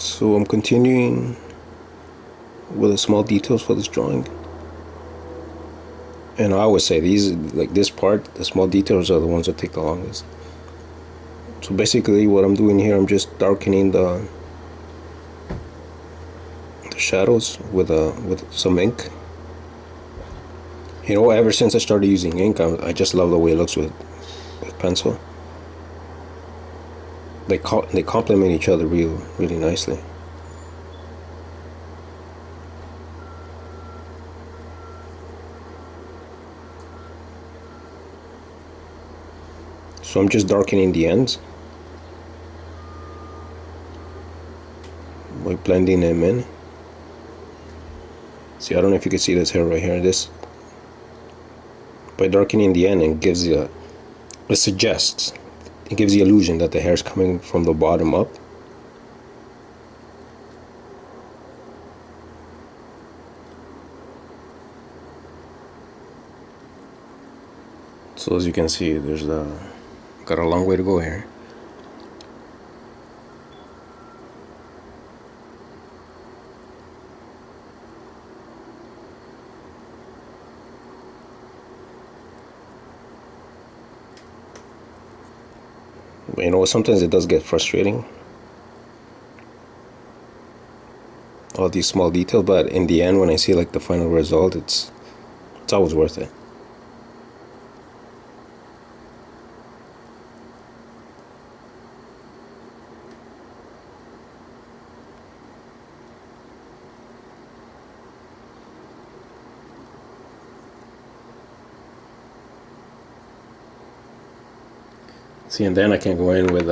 So I'm continuing with the small details for this drawing. And I always say these, like this part, the small details are the ones that take the longest. So basically what I'm doing here, I'm just darkening the shadows with some ink. You know, ever since I started using ink, I just love the way it looks with pencil. They complement each other really nicely. So I'm just darkening the ends by blending them in. See, I don't know if you can see this hair right here. This, by darkening the end, it gives you, it suggests, it gives the illusion that the hair is coming from the bottom up. So as you can see, there's got a long way to go here. But you know, sometimes it does get frustrating, all these small details, but in the end, when I see like the final result, it's always worth it. See, and then I can go in with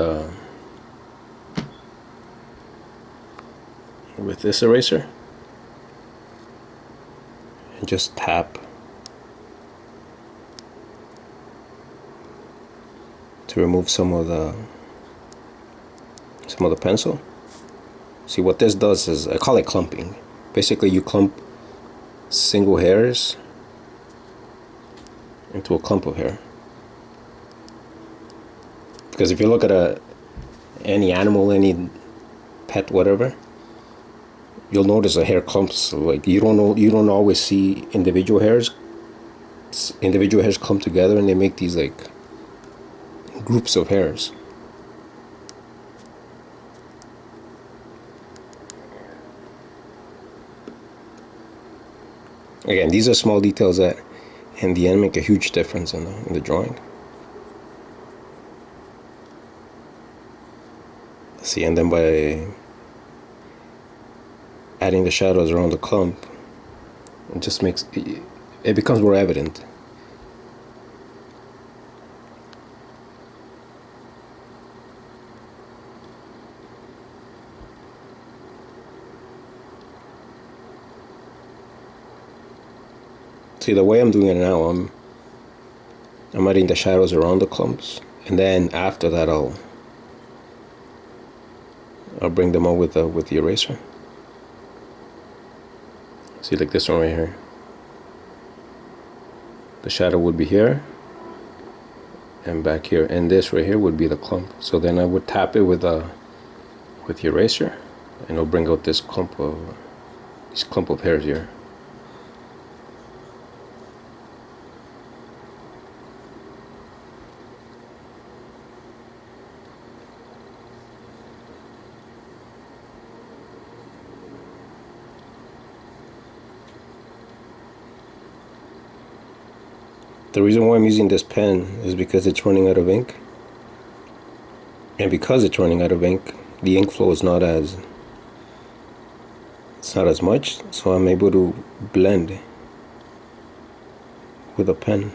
this eraser and just tap to remove some of the pencil. See, what this does is, I call it clumping. Basically, you clump single hairs into a clump of hair. Because if you look at any animal, any pet, whatever, you'll notice the hair clumps. Like you don't always see individual hairs. Individual hairs clump together and they make these like groups of hairs. Again, these are small details that in the end make a huge difference in the drawing. See, and then by adding the shadows around the clump, it just makes it becomes more evident. See, the way I'm doing it now, I'm adding the shadows around the clumps, and then after that I'll bring them out with the eraser. See, like this one right here. The shadow would be here and back here, and this right here would be the clump. So then I would tap it with the eraser, and it'll bring out this clump of hairs here. The reason why I'm using this pen is because it's running out of ink. And because it's running out of ink, the ink flow is not as much, so I'm able to blend with a pen.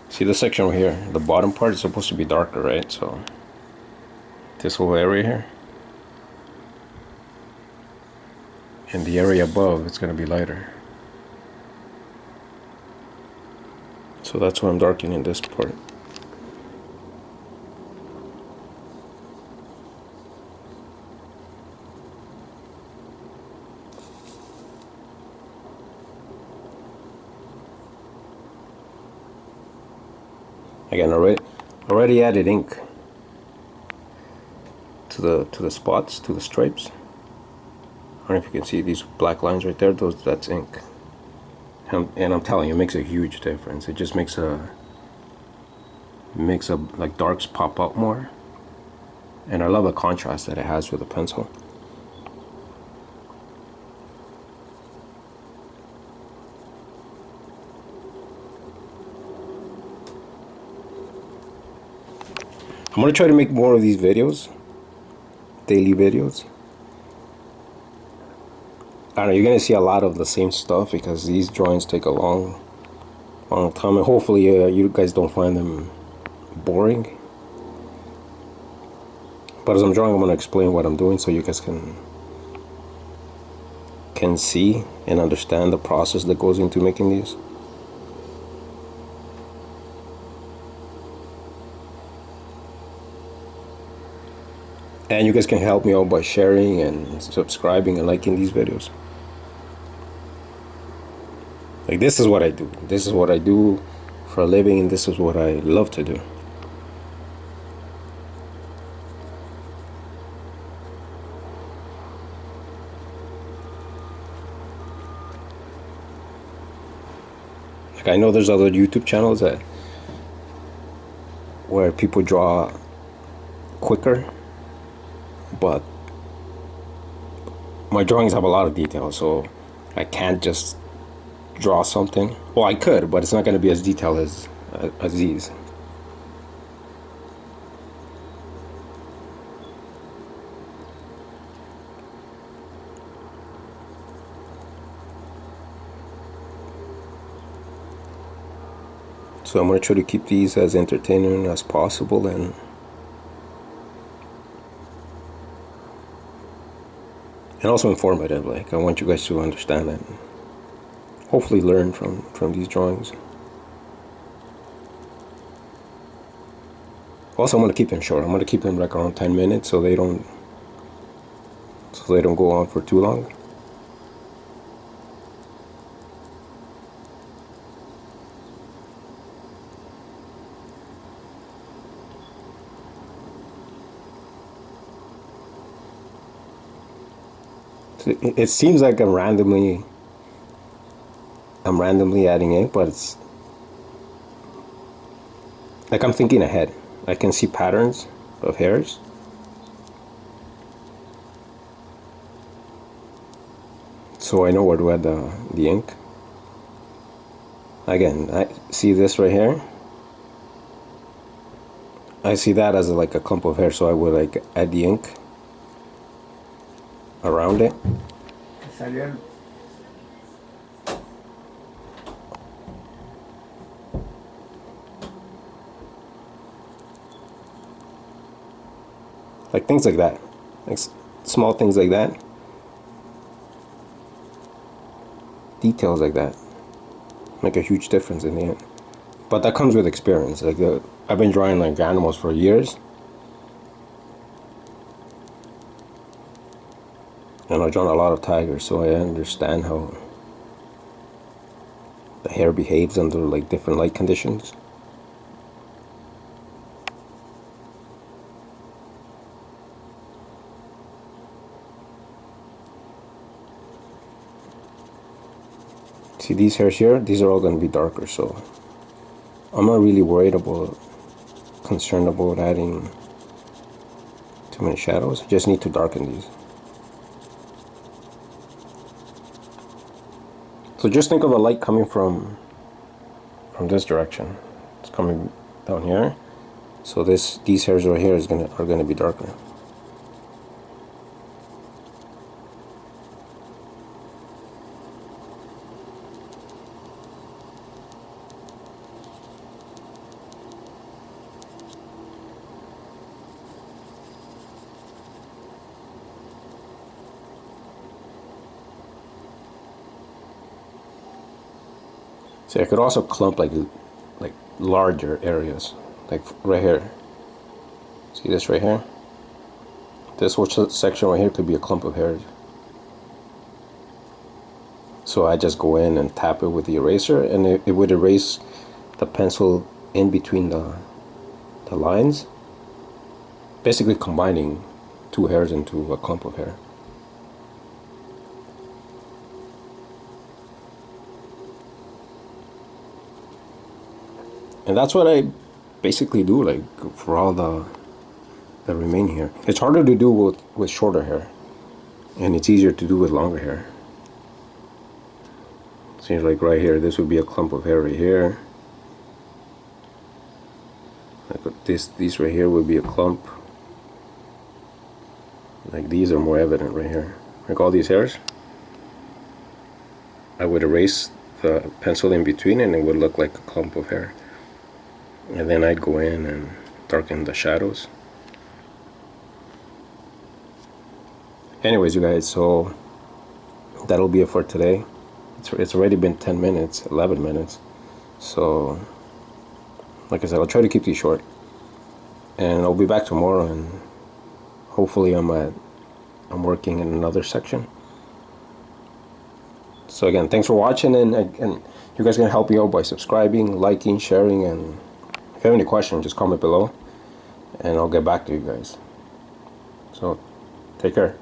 See this section right here, the bottom part is supposed to be darker, right? So this whole area here, and the area above, it's going to be lighter. So that's why I'm darkening this part. Again, already added ink to the spots, to the stripes. I don't know if you can see these black lines right there. That's ink. And I'm telling you, it makes a huge difference. It just makes like darks pop up more. And I love the contrast that it has with the pencil. I'm gonna try to make more of these videos, daily videos. I don't know, you're gonna see a lot of the same stuff because these drawings take a long time, and hopefully you guys don't find them boring. But as I'm drawing, I'm gonna explain what I'm doing so you guys can see and understand the process that goes into making these. And you guys can help me out by sharing and subscribing and liking these videos. Like, this is what I do. This is what I do for a living, and this is what I love to do. Like, I know there's other YouTube channels where people draw quicker, but my drawings have a lot of detail, so I can't just draw something. Well, I could, but it's not going to be as detailed as these. So I'm going to try to keep these as entertaining as possible and also informative. Like, I want you guys to understand and hopefully learn from these drawings. Also, I'm going to keep them short. I'm going to keep them like around 10 minutes so they don't go on for too long. It seems like I'm randomly adding ink, but it's like I'm thinking ahead. I can see patterns of hairs. So I know where to add the ink. Again, I see this right here. I see that as like a clump of hair, so I would like add the ink around it. Like things like that, like small things like that, details like that make a huge difference in the end. But that comes with experience. Like I've been drawing like animals for years, and I've drawn a lot of tigers, so I understand how the hair behaves under like different light conditions. See these hairs here? These are all going to be darker, so I'm not really concerned about adding too many shadows. I just need to darken these. So just think of a light coming from this direction. It's coming down here. So these hairs right here are gonna be darker. See, I could also clump like larger areas, like right here. See this right here? This whole section right here could be a clump of hairs. So I just go in and tap it with the eraser, and it would erase the pencil in between the lines, basically combining two hairs into a clump of hair. And that's what I basically do, like, for all the remaining hair. It's harder to do with shorter hair, and it's easier to do with longer hair. Seems like right here, this would be a clump of hair right here. Like these right here would be a clump. Like these are more evident right here. Like all these hairs, I would erase the pencil in between and it would look like a clump of hair. And then I'd go in and darken the shadows. Anyways, you guys, so that'll be it for today. It's already been 10 minutes, 11 minutes. So, like I said, I'll try to keep these short. And I'll be back tomorrow, and hopefully I'm working in another section. So again, thanks for watching, and you guys can help me out by subscribing, liking, sharing, and if you have any questions, just comment below, and I'll get back to you guys. So, take care.